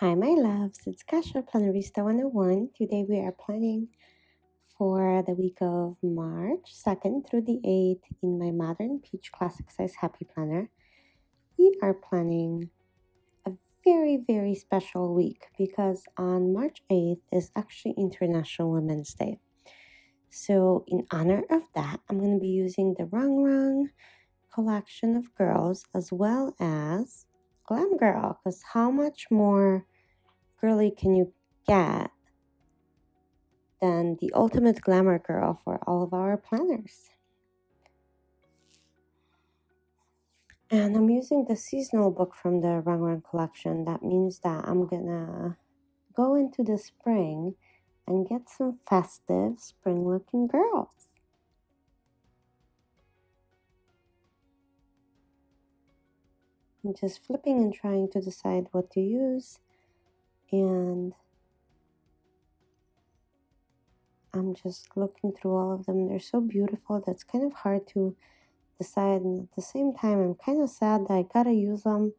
Hi, my loves. It's Kasha, Plannerista 101. Today we are planning for the week of March 2nd through the 8th in my Modern Peach Classic Size Happy Planner. We are planning a very, very special week because on March 8th is actually International Women's Day. So in honor of that, I'm going to be using the Rang collection of girls as well as Glam Girl, because how much more girly can you get than the ultimate glamour girl for all of our planners? And I'm using the seasonal book from the Rang collection. That means that I'm gonna go into the spring and get some festive spring looking girls. I'm just flipping and trying to decide what to use, and I'm just looking through all of them. They're so beautiful that's kind of hard to decide, and at the same time I'm kind of sad that I gotta use them,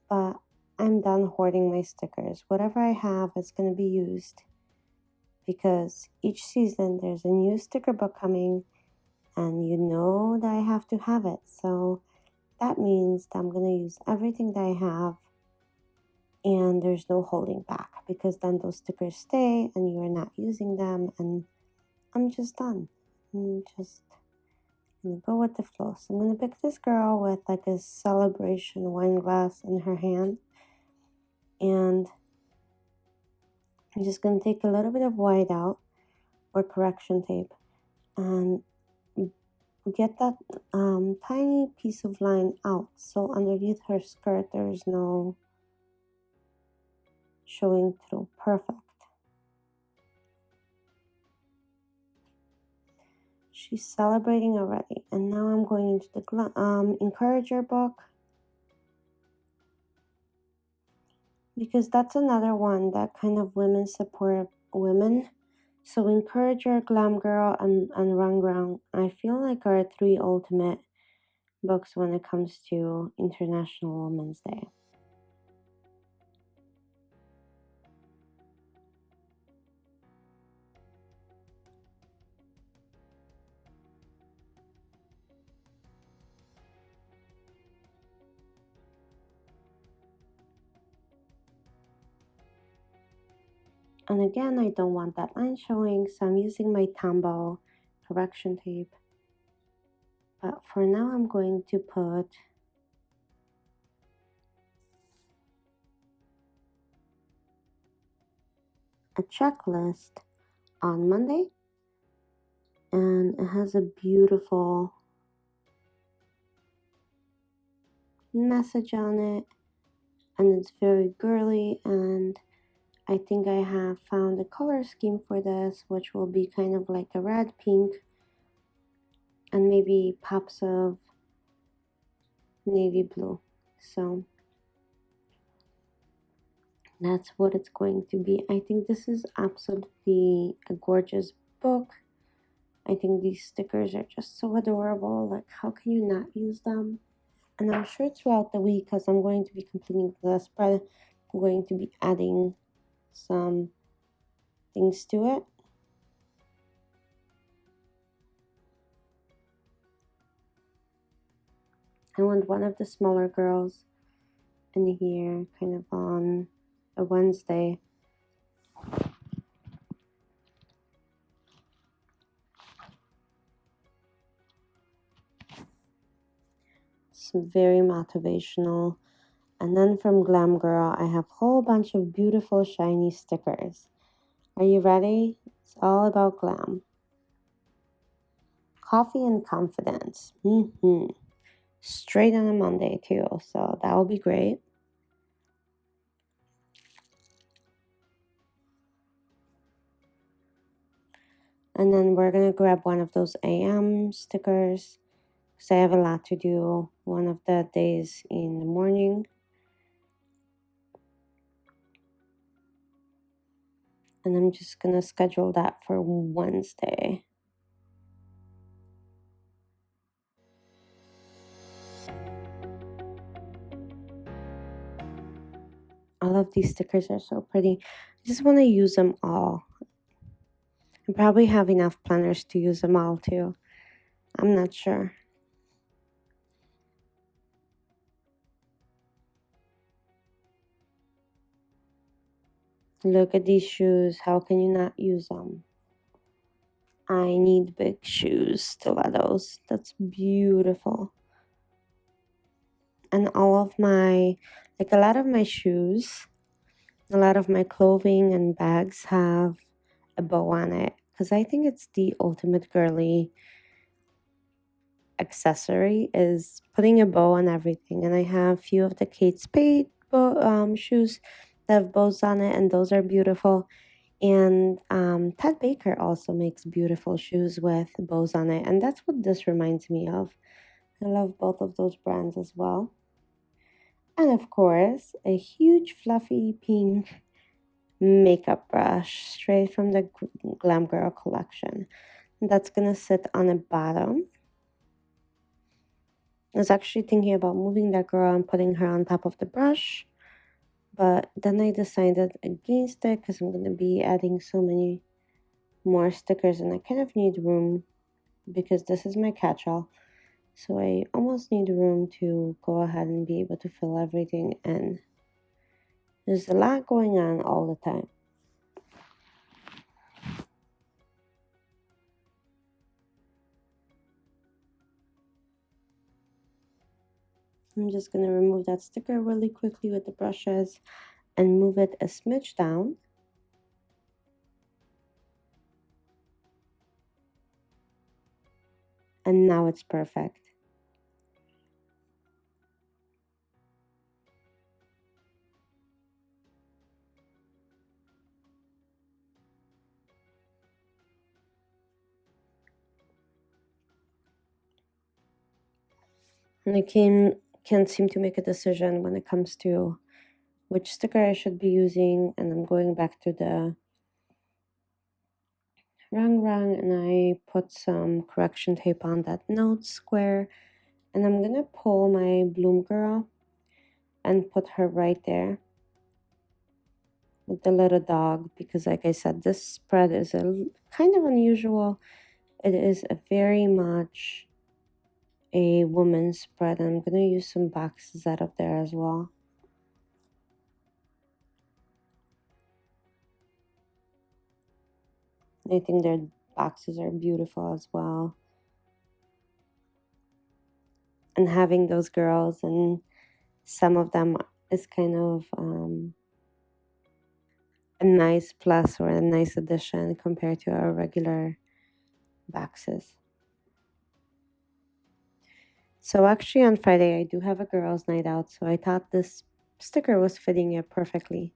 but I'm done hoarding my stickers. Whatever I have is going to be used because each season there's a new sticker book coming and you know that I have to have it. So that means that I'm going to use everything that I have and there's no holding back, because then those stickers stay and you are not using them, and I'm just done. I'm just going to go with the flow. So I'm going to pick this girl with like a celebration wine glass in her hand, and I'm just going to take a little bit of whiteout or correction tape and get that tiny piece of line out, so underneath her skirt there is no showing through. Perfect. She's celebrating already. And now I'm going into the encourager book, because that's another one that kind of women support women. So Encourager, Glam Girl, and Rang, I feel like are three ultimate books when it comes to International Women's Day. And again, I don't want that line showing, so I'm using my Tombow correction tape. But for now, I'm going to put a checklist on Monday, and it has a beautiful message on it, and it's very girly, and I think I have found a color scheme for this, which will be kind of like a red, pink, and maybe pops of navy blue. So that's what it's going to be. I think this is absolutely a gorgeous book. I think these stickers are just so adorable. Like, how can you not use them? And I'm sure throughout the week, as I'm going to be completing the spread, I'm going to be adding some things to it. I want one of the smaller girls in here, kind of on a Wednesday. It's very motivational. And then from Glam Girl, I have a whole bunch of beautiful shiny stickers. Are you ready? It's all about glam. Coffee and confidence. Straight on a Monday too, so that will be great. And then we're gonna grab one of those AM stickers because I have a lot to do one of the days in the morning. And I'm just gonna schedule that for Wednesday. All of these stickers are so pretty. I just want to use them all. I probably have enough planners to use them all too. I'm not sure. Look at these shoes. How can you not use them? I need big shoes, stilettos. That's beautiful. And all of my, like a lot of my shoes, a lot of my clothing and bags have a bow on it because I think it's the ultimate girly accessory is putting a bow on everything. And I have a few of the Kate Spade shoes that have bows on it, and those are beautiful. And Ted Baker also makes beautiful shoes with bows on it, and that's what this reminds me of. I love both of those brands as well. And of course, a huge fluffy pink makeup brush straight from the Glam Girl collection. That's gonna sit on the bottom. I was actually thinking about moving that girl and putting her on top of the brush, but then I decided against it because I'm gonna be adding so many more stickers and I kind of need room because this is my catch-all. So I almost need room to go ahead and be able to fill everything in. There's a lot going on all the time. I'm just going to remove that sticker really quickly with the brushes and move it a smidge down. And now it's perfect. And I can't seem to make a decision when it comes to which sticker I should be using. And I'm going back to the rang and I put some correction tape on that note square. And I'm going to pull my Bloom Girl and put her right there with the little dog because like I said, this spread is a kind of unusual. It is a very much a woman's spread. I'm going to use some boxes out of there as well. I think their boxes are beautiful as well. And having those girls and some of them is kind of a nice plus or a nice addition compared to our regular boxes. So actually on Friday I do have a girls' night out, so I thought this sticker was fitting it perfectly.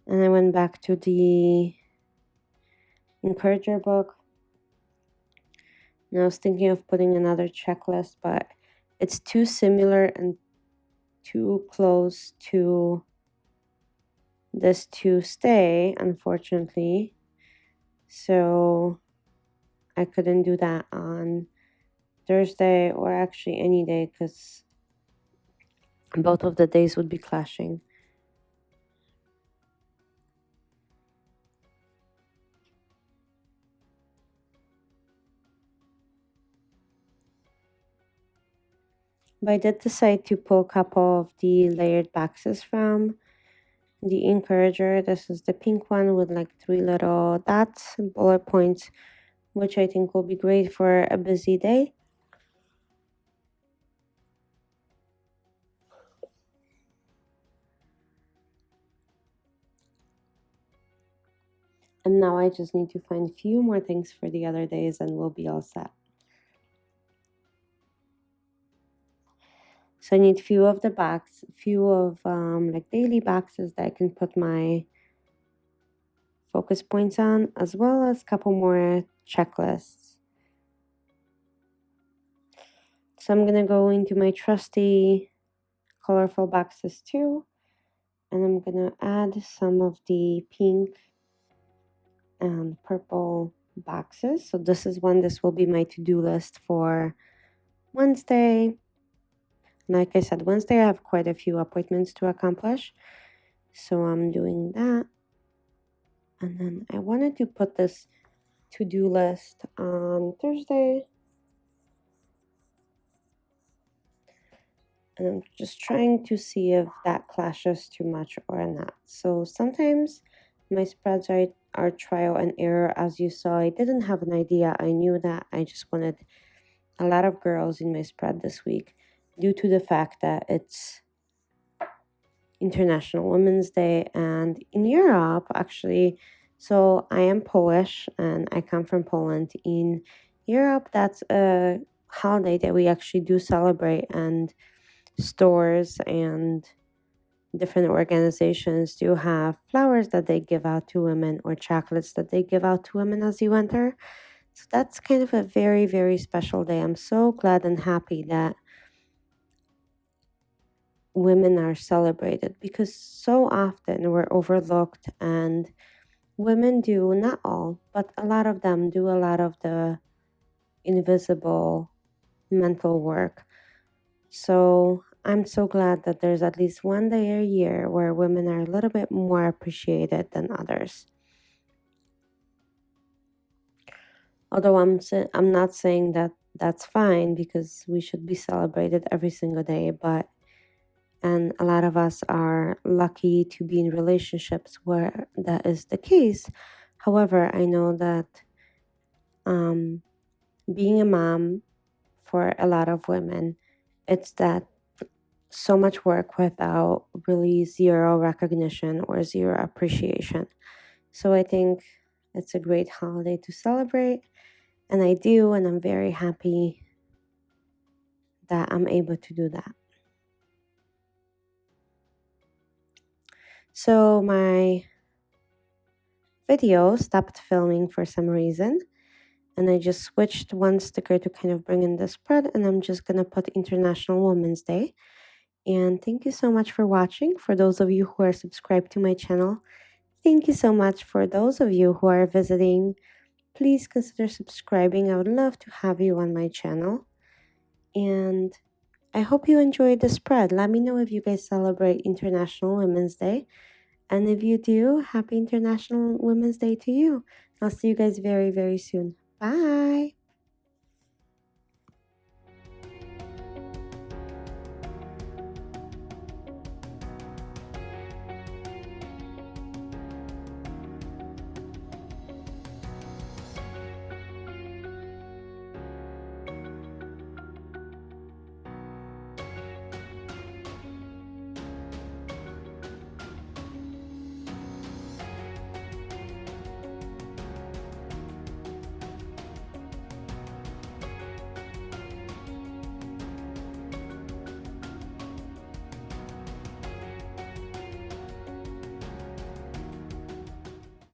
And I went back to the encourager book. And I was thinking of putting another checklist, but it's too similar and too close to this to stay, unfortunately. So I couldn't do that on Thursday or actually any day because both of the days would be clashing. But I did decide to pull a couple of the layered boxes from the encourager. This is the pink one with like 3 little dots and bullet points, which I think will be great for a busy day. And now I just need to find a few more things for the other days and we'll be all set. So I need few of like daily boxes that I can put my focus points on, as well as a couple more checklists. So I'm gonna go into my trusty colorful boxes too, and I'm gonna add some of the pink and purple boxes. So this will be my to-do list for Wednesday. like I said, Wednesday I have quite a few appointments to accomplish. So I'm doing that. And then I wanted to put this to-do list on Thursday. And I'm just trying to see if that clashes too much or not. So sometimes my spreads are trial and error. As you saw, I didn't have an idea. I knew that I just wanted a lot of girls in my spread this week due to the fact that it's International Women's Day. And in Europe, actually, so I am Polish and I come from Poland. In Europe, that's a holiday that we actually do celebrate, and stores and different organizations do have flowers that they give out to women or chocolates that they give out to women as you enter. So that's kind of a very, very special day. I'm so glad and happy that women are celebrated, because so often we're overlooked, and women do, not all, but a lot of them do a lot of the invisible mental work. So I'm so glad that there's at least one day a year where women are a little bit more appreciated than others. Although I'm not saying that that's fine, because we should be celebrated every single day, and a lot of us are lucky to be in relationships where that is the case. However, I know that being a mom for a lot of women, it's that so much work without really zero recognition or zero appreciation. So I think it's a great holiday to celebrate, and I do, and I'm very happy that I'm able to do that. So my video stopped filming for some reason, and I just switched one sticker to kind of bring in the spread, and I'm just gonna put International Women's Day. And thank you so much for watching. For those of you who are subscribed to my channel, thank you so much. For those of you who are visiting, please consider subscribing. I would love to have you on my channel. And I hope you enjoyed the spread. Let me know if you guys celebrate International Women's Day. And if you do, happy International Women's Day to you. I'll see you guys very, very soon. Bye.